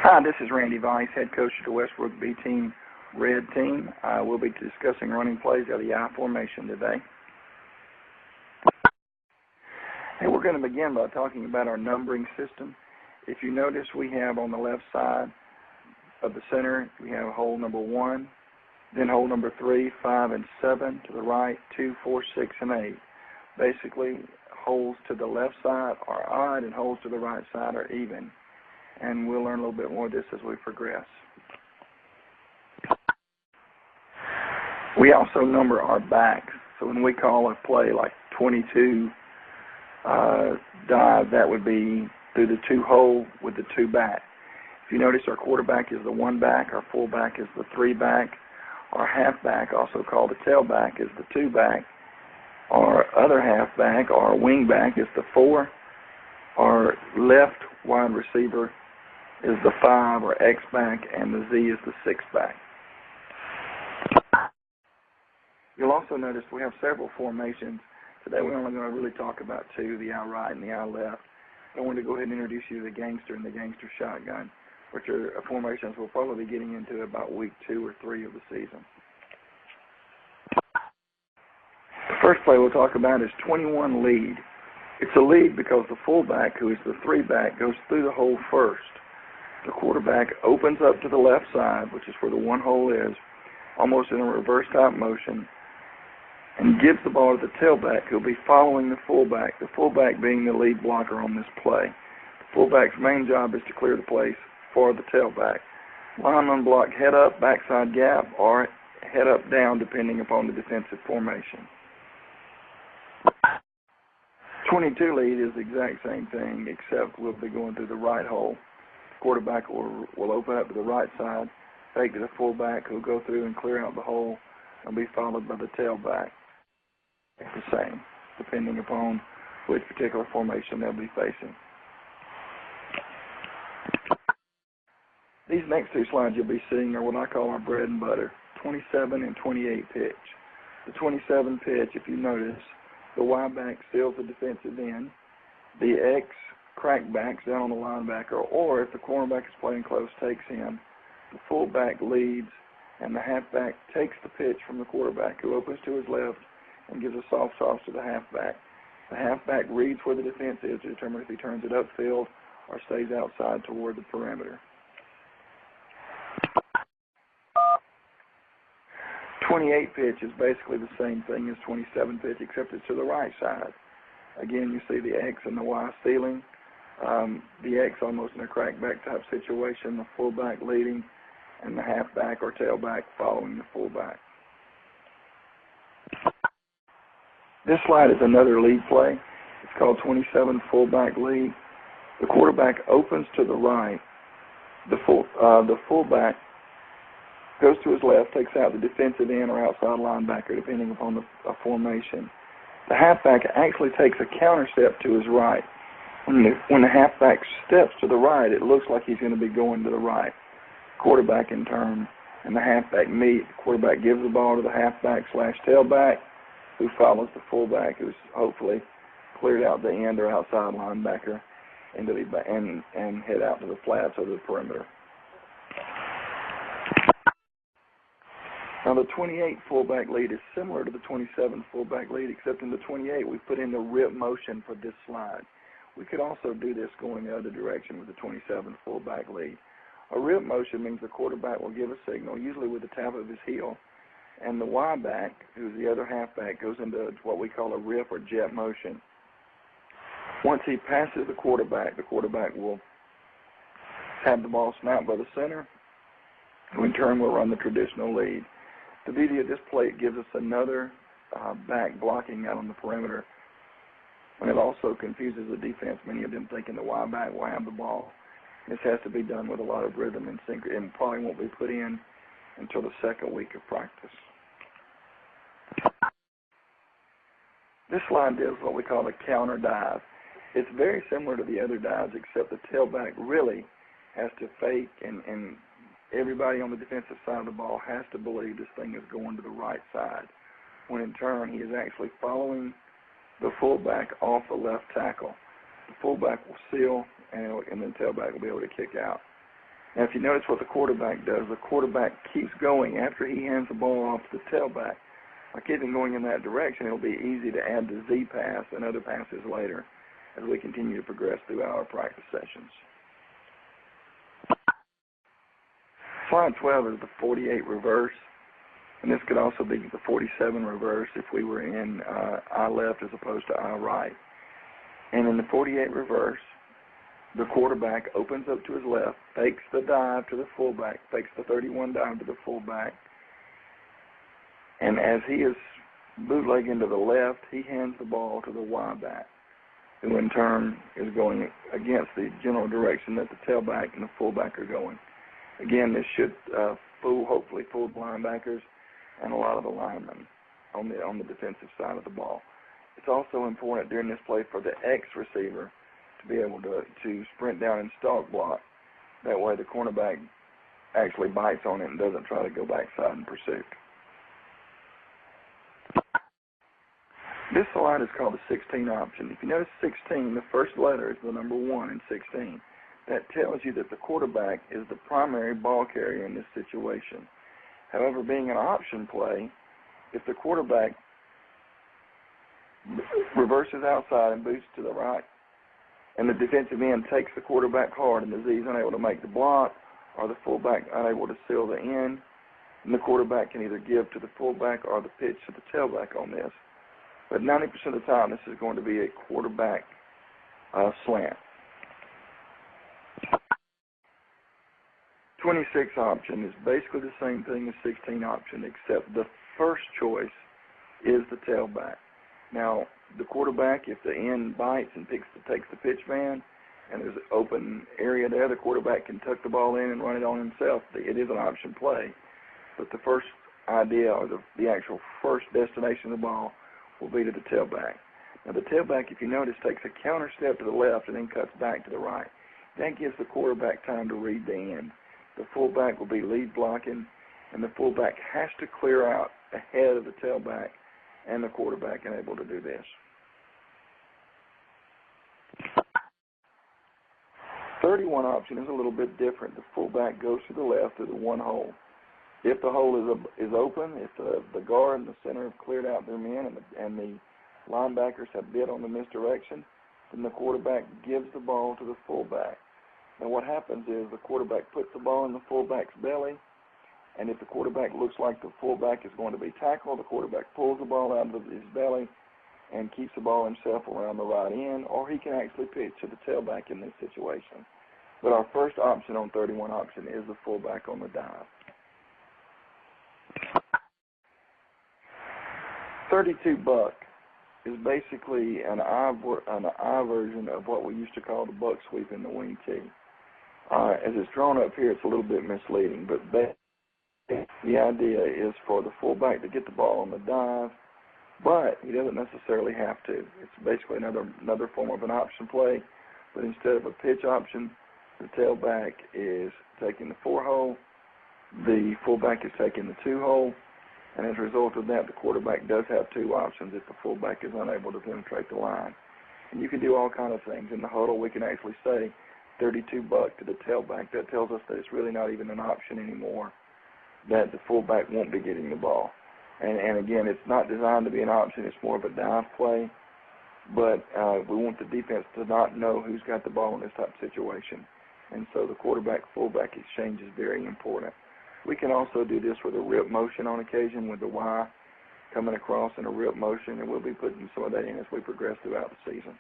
Hi, this is Randy Vice, head coach of the Westbrook B Team Red Team. We'll be discussing running plays out of the I formation today. And we're going to begin by talking about our numbering system. If you notice, we have on the left side of the center, we have hole number 1, then hole number 3, 5, and 7. To the right, 2, 4, 6, and 8. Basically, holes to the left side are odd and holes to the right side are even. And we'll learn a little bit more of this as we progress. We also number our backs. So when we call a play like 22 dive, that would be through the 2 hole with the 2 back. If you notice, our quarterback is the 1 back, our fullback is the 3 back, our halfback, also called the tailback, is the 2 back, our other halfback, our wing back, is the 4, our left wide receiver is the 5 or X back, and the Z is the 6 back. You'll also notice we have several formations. Today we're only going to really talk about 2, the I right and the I left. I wanted to go ahead and introduce you to the gangster and the gangster shotgun, which are formations we'll probably be getting into about week 2 or 3 of the season. The first play we'll talk about is 21 lead. It's a lead because the fullback, who is the 3 back, goes through the hole first. The quarterback opens up to the left side, which is where the 1 hole is, almost in a reverse type motion, and gives the ball to the tailback, who'll be following the fullback being the lead blocker on this play. The fullback's main job is to clear the place for the tailback. Lineman block head up, backside gap, or head up down, depending upon the defensive formation. 22 lead is the exact same thing, except we'll be going through the right hole. Quarterback will open up to the right side, fake to the fullback, who'll go through and clear out the hole, and be followed by the tailback. It's the same, depending upon which particular formation they'll be facing. These next 2 slides you'll be seeing are what I call our bread and butter, 27 and 28 pitch. The 27 pitch, if you notice, the Y back seals the defensive end, the X crackbacks down on the linebacker, or if the cornerback is playing close, takes him. The fullback leads, and the halfback takes the pitch from the quarterback, who opens to his left and gives a soft toss to the halfback. The halfback reads where the defense is to determine if he turns it upfield or stays outside toward the perimeter. 28 pitch is basically the same thing as 27 pitch, except it's to the right side. Again, you see the X and the Y stealing. The X almost in a crackback type situation, the fullback leading, and the halfback or tailback following the fullback. This slide is another lead play. It's called 27 fullback lead. The quarterback opens to the right. The fullback goes to his left, takes out the defensive end or outside linebacker, depending upon the formation. The halfback actually takes a counter step to his right. When the halfback steps to the right, it looks like he's going to be going to the right. Quarterback in turn and the halfback meet. The quarterback gives the ball to the halfback / tailback, who follows the fullback, who's hopefully cleared out the end or outside linebacker into and head out to the flats of the perimeter. Now the 28 fullback lead is similar to the 27 fullback lead, except in the 28 we put in the rip motion for this slide. We could also do this going the other direction with the 27 fullback lead. A rip motion means the quarterback will give a signal, usually with the tap of his heel, and the Y back, who's the other halfback, goes into what we call a rip or jet motion. Once he passes the quarterback will have the ball snapped by the center, who in turn will run the traditional lead. The beauty of this play, it gives us another back blocking out on the perimeter. And it also confuses the defense. Many of them thinking the Y back will have the ball. This has to be done with a lot of rhythm and sync, and probably won't be put in until the 2nd week of practice. This slide does what we call a counter dive. It's very similar to the other dives, except the tailback really has to fake, and everybody on the defensive side of the ball has to believe this thing is going to the right side, when in turn he is actually following the fullback off the left tackle. The fullback will seal, and then the tailback will be able to kick out. Now, if you notice what the quarterback does, the quarterback keeps going after he hands the ball off to the tailback. By keeping going in that direction, it'll be easy to add the Z pass and other passes later as we continue to progress throughout our practice sessions. Slide 12 is the 48 reverse, and this could also be the 47 reverse if we were in eye left as opposed to eye right. And in the 48 reverse, the quarterback opens up to his left, fakes the dive to the fullback, fakes the 31 dive to the fullback, and as he is bootlegging to the left, he hands the ball to the Y back, who in turn is going against the general direction that the tailback and the fullback are going. Again, this should hopefully fool linebackers and a lot of the linemen on the defensive side of the ball. It's also important during this play for the X receiver to be able to sprint down and stalk block. That way the cornerback actually bites on it and doesn't try to go backside in pursuit. This slide is called the 16 option. If you notice 16, the first letter is the number 1 in 16. That tells you that the quarterback is the primary ball carrier in this situation. However, being an option play, if the quarterback reverses outside and boosts to the right, and the defensive end takes the quarterback hard and the Z is unable to make the block, or the fullback unable to seal the end, then the quarterback can either give to the fullback or the pitch to the tailback on this. But 90% of the time, this is going to be a quarterback slant. 26 option is basically the same thing as 16 option, except the first choice is the tailback. Now, the quarterback, if the end bites and takes the pitch man, and there's an open area there, the quarterback can tuck the ball in and run it on himself. It is an option play. But the first idea, or the actual first destination of the ball, will be to the tailback. Now, the tailback, if you notice, takes a counter step to the left and then cuts back to the right. That gives the quarterback time to read the end. The fullback will be lead blocking, and the fullback has to clear out ahead of the tailback and the quarterback and able to do this. 31 option is a little bit different. The fullback goes to the left through the one hole. If the hole is open, if the guard and the center have cleared out their men and the linebackers have bid on the misdirection, then the quarterback gives the ball to the fullback. Now what happens is the quarterback puts the ball in the fullback's belly, and if the quarterback looks like the fullback is going to be tackled, the quarterback pulls the ball out of his belly and keeps the ball himself around the right end, or he can actually pitch to the tailback in this situation. But our first option on 31 option is the fullback on the dive. 32 buck is basically an I version of what we used to call the buck sweep in the wing tee. As it's drawn up here, it's a little bit misleading, but the idea is for the fullback to get the ball on the dive, but he doesn't necessarily have to. It's basically another form of an option play, but instead of a pitch option, the tailback is taking the 4-hole, the fullback is taking the 2-hole, and as a result of that, the quarterback does have 2 options if the fullback is unable to penetrate the line. And you can do all kinds of things. In the huddle, we can actually say 32 buck to the tailback. That tells us that it's really not even an option anymore, that the fullback won't be getting the ball. And again, it's not designed to be an option. It's more of a dive play. But we want the defense to not know who's got the ball in this type of situation. And so the quarterback-fullback exchange is very important. We can also do this with a rip motion on occasion with the Y coming across in a rip motion, and we'll be putting some of that in as we progress throughout the season.